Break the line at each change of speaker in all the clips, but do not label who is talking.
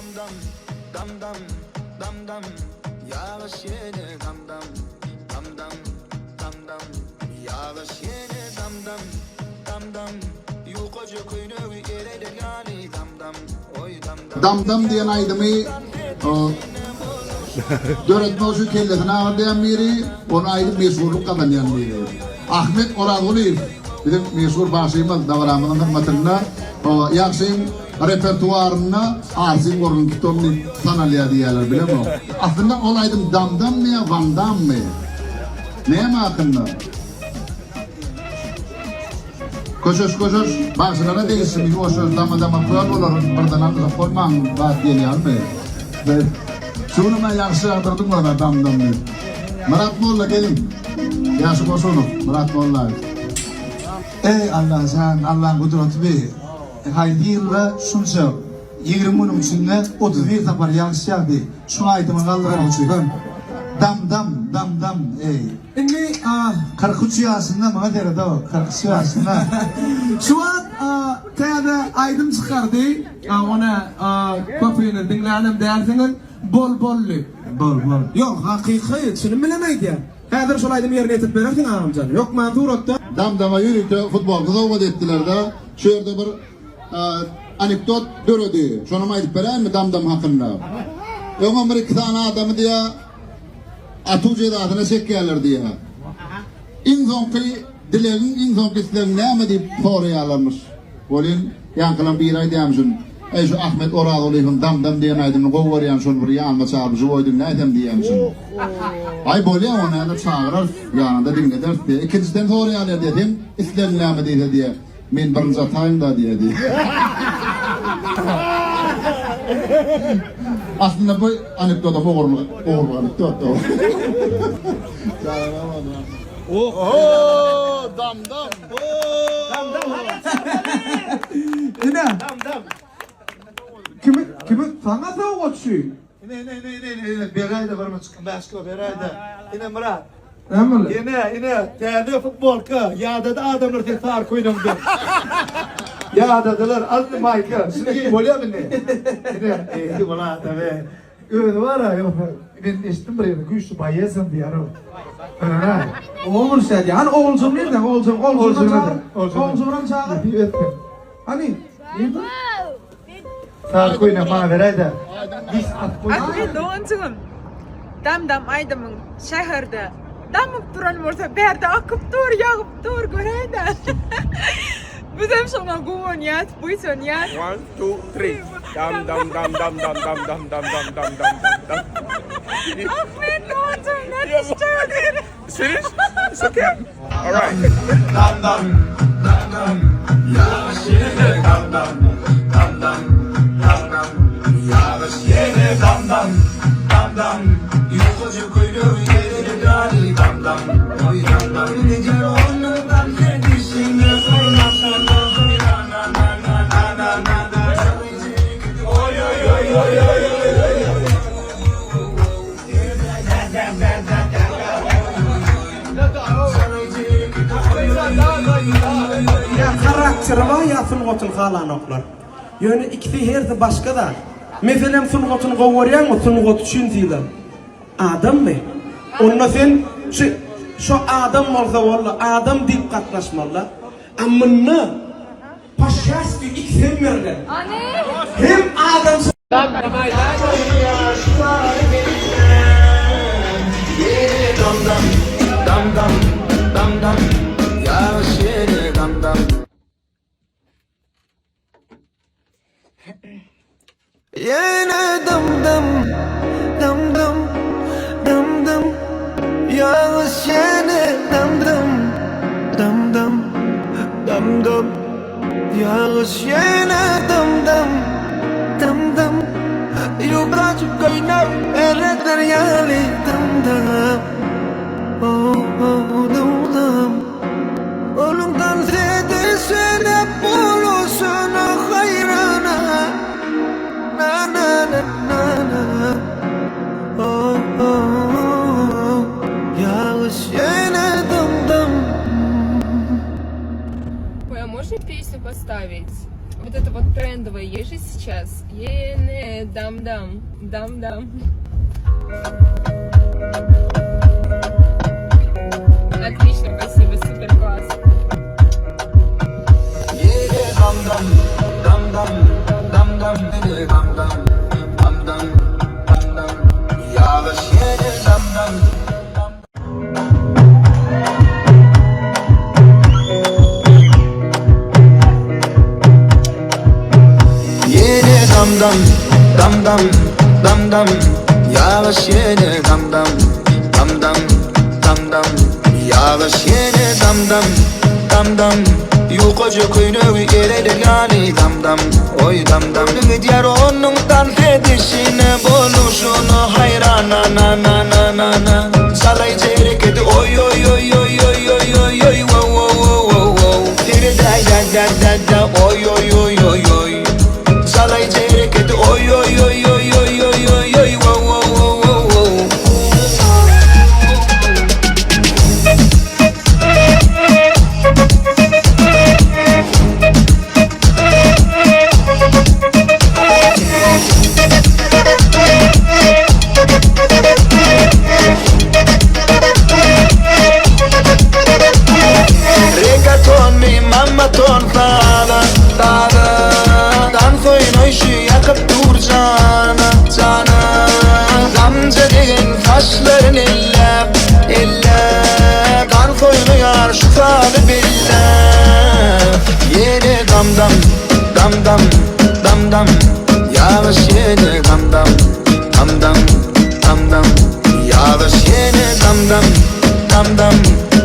dam dam dam dam dam dam yağış yine dam dam dam dam dam dam yağış yine dam dam dam dam yukoca kuyunu yerede yani dam dam oy dam dam
Dam dam diyen aydımı Döretme olsun kellesine ağırlayan biri, onu ayrı meşhurluk kazanyan biri. Ahmet Orağlı'yım. Bizim meşhur başımız davranmanın hırmatına, yakşın repertuarına arzın korun tutumlu sanalya diyorlar, biliyor musun? Aslında olaydım damdam mı ya, vandam mı? Neye mi hakkında? Koşuş, başlara değilsin, o söz dama koyar olur, buradan anlıza koymağın vaat geliyor mu? Şunu ben yakşı yardırdım bana damdam diye. Murat Molla gelin. Yaşı koşunu, Murat Molla.
Ey Allah sen, Allah'ın kudreti bir. Haydi yılla şunca 20 günün içinde 31 tapar yakşı yaptı. Şunu aydımın Allah'ın uçuyor. Dam ey. Şimdi 43 yaşında mı derdi o? 43 yaşında. Şu an teyada aydım çıkardı. Ona köpüğünü dinleyelim dersiniz. Bol. Yok hakiki şunu bilemeydi ya. Hazır şol aydım yerine etip verirsin amcan. Yok mantur otta.
Damdama yürüyüp futbol kızı ettiler de. Şu yerde bir anekdot dörödü. Şunu aydıp vereyim mi damdam hakkında? Yok bir iki tane adamı diye Atucu adına çekerler diye. İnzonki dilerin inzonki isterin ne mi deyip soruyorlarmış. Olin yankılan bir ay diyemsin. Ey şu Ahmet Orağlı'yım dam diyen aydın kovarayan şunu buraya alma çağırmışı oydun ne edem diyemsin. Ay böyle ona da çağırır yanında dinleder diye. İkinciden soruyorlar dedim. İsterin ne mi deydi diye. Men birinci atayım da diye. Aslında bu anekdota doğru anekdot. Dam.
Yine. Kimi sana da uçuyor.
Ne berayda var mı çıkın başka berayda. Yine Murat.
Emre.
Yine değerli futbol ka yağda da adamlar tekrar koyunumdu. Yağdadılar az Mike'a. Şimdi oluyor mu ne? Yine Murat tabii. Öyle var ya yok. Ben işte buraya güçlü bayezim diye arıyorum. Öyle.
Oğul şey yani oğulcum nerede? Oğulcumdan çağır. Hani?
Sağ koyuna bana vereydi. Biz at koyuna.
Abi doğancığım. Dam aydımın şehirde. Damıp duran olsa berde akıp dur, yağıp dur göreydi. Bizim şuna guvanyat, buysaniyat.
1, 2, 3. Dam.
Ahmet doğancığım ne düştürdün?
Serious? It's okay. All right.
dam yağış yine dam dam yağış yine dam dam yukoca kuyunu yerede yani dam oy dam nece onundan kendisine sormazsan
Ya karakteri var ya Fırgot'un halanoklar. Yani ikisi her de başka da. Mesela Fırgot'un kovuyan mı Fırgot için değil. Adam mı? Onunla sen şu adam olsa valla adam deyip katlaşmalı. Ama ne? Paşas bir ikisi verdi. Hem adam
dam yağış yine dam yine dam yağış yine dam yağış yine dam yubraç kaynar eredir yani dam dam Olundan zedesine bulusuna hayrana na yağış yine dam
Ой, а можно песню поставить? Вот это вот трендовая ежи сейчас. Ене, дам-дам, дам-дам. Отлично, спасибо, супер класс.
Yine dam dam dam dam dam dam yine dam dam dam dam dam dam yağış yine dam dam Yine dam dam dam dam dam dam yağış yine dam dam dam dam dam dam yağış yine dam dam dam dam Yukoca kuyruğu eredir yani dam dam Oy dam dam Diyar onun dan fedişine Boluşunu hayrana na na na na na Salay çeyrek edi oy oy oy oy oy oy oy oy Wow wow wow wow wow Tiri da da da da da oy oy oy oy oy Salay çeyrek edi oy oy oy oy oy oy oy oy Wow wow wow wow wow Reggaeton mi mamma ton fada Dada Dan koyun o işi yakıp dur cana Cana Gamze degen kaşların illa illa Dan koyunu yar şu fada billa Yine dam dam dam dam dam dam Yağış yine dam dam dam dam dam dam Yağış yine dam dam dam dam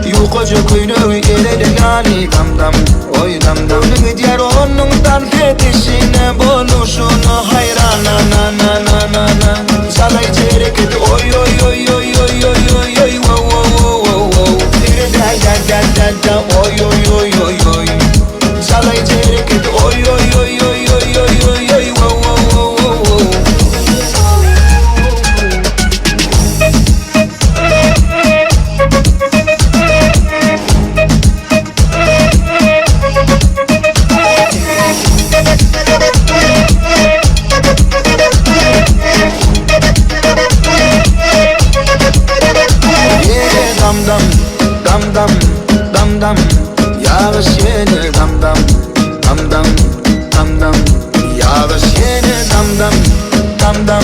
Yukoca kuyruğu eredir yani dam dam Oy dam dam Diyar onun dan fetişine Boluşunu hayrana na na na na na Salay çeyrek edi oy oy oy oy oy oy oy oy Wow wow wow wow wow Tiri da da da da da oy oy oy oy oy Salay çeyrek edi oy oy oy oy oy oy oy oy Wow wow wow wow wow Yine dam dam dam dam dam dam Yağış yine dam dam dam dam dam dam Yağış yine dam dam dam dam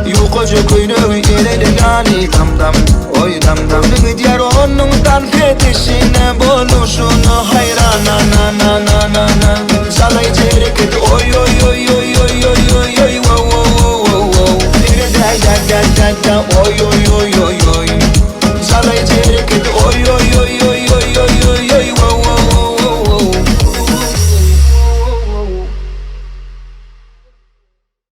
Yukoca kuyruğu eredir yani dam dam Oy dam dam Diyar onun dan fetişine Boluşunu hayrana na na na na na Salay çeyrek edi oy oy oy oy oy oy oy oy Wow wow wow wow wow Tiri da da da da da oy oy oy oy oy Salay çeyrek edi oy oy